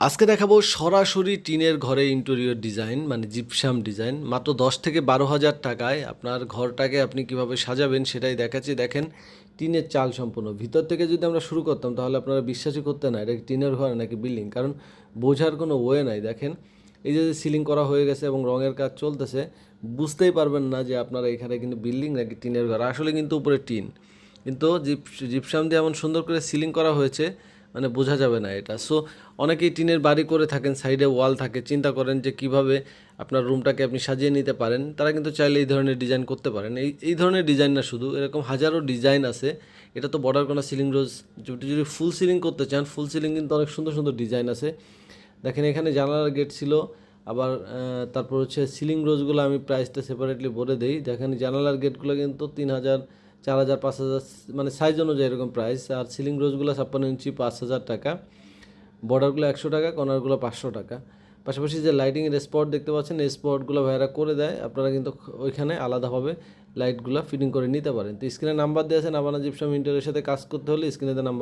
আজকে দেখাবো সরাসরি টিনের ঘরে ইন্টেরিয়র ডিজাইন মানে জিপসাম ডিজাইন মাত্র 10 থেকে 12 হাজার টাকায় আপনার ঘরটাকে আপনি কিভাবে সাজাবেন সেটাই দেখাচ্ছি। দেখেন টিনের চাল সম্পূর্ণ ভিতর থেকে যদি আমরা শুরু করতাম তাহলে আপনারা বিশ্বাসই করতে না এটা কি টিনের ঘর নাকি বিল্ডিং, কারণ বোঝার কোনো ওয়ে নাই। দেখেন এই যে সিলিং করা হয়ে গেছে এবং রঙের কাজ চলতেছে, বুঝতেই পারবেন না যে আপনারা এখানে কিন্তু বিল্ডিং নাকি টিনের ঘর, আসলে কিন্তু উপরে টিন, কিন্তু জিপসাম দিয়ে এমন সুন্দর করে সিলিং করা হয়েছে মানে বোঝা যাবে না এটা। সো অনেকেই টিনের বাড়ি করে থাকেন, সাইডে ওয়াল থাকে, চিন্তা করেন যে কিভাবে আপনার রুমটাকে আপনি সাজিয়ে নিতে পারেন। তারা কিন্তু চাইলে এই ধরনের ডিজাইন করতে পারেন। এই ধরনের ডিজাইন না, শুধু এরকম হাজারো ডিজাইন আছে। এটা তো বর্ডার করা সিলিং রোজ, যদি ফুল সিলিং করতে চান ফুল সিলিং কিন্তু অনেক সুন্দর সুন্দর ডিজাইন আছে। দেখেন এখানে জানালার গেট ছিল, আবার তারপর হচ্ছে সিলিং রোজগুলো আমি প্রাইসটা সেপারেটলি বলে দিই। দেখেন জানালার গেটগুলো কিন্তু 3,000, 4,000, 5,000 মানে সাইজ অনুযায়ী এরকম প্রাইস। আর সিলিং রোজগুলো 56 ইঞ্চি 5,000 টাকা, বর্ডারগুলো 100 টাকা, কর্নারগুলো 500 টাকা। পাশাপাশি যে লাইটিংয়ের স্পট দেখতে পাচ্ছেন এই স্পটগুলো ভাইরা করে দেয়, আপনারা কিন্তু ওইখানে আলাদাভাবে লাইটগুলো ফিটিং করে নিতে পারেন। তো স্ক্রিনে নাম্বার দেওয়া আছে, নাবানা জিপসাম ইন্টেরিয়রের সাথে কাজ করতে হলে স্ক্রিনে নাম্বার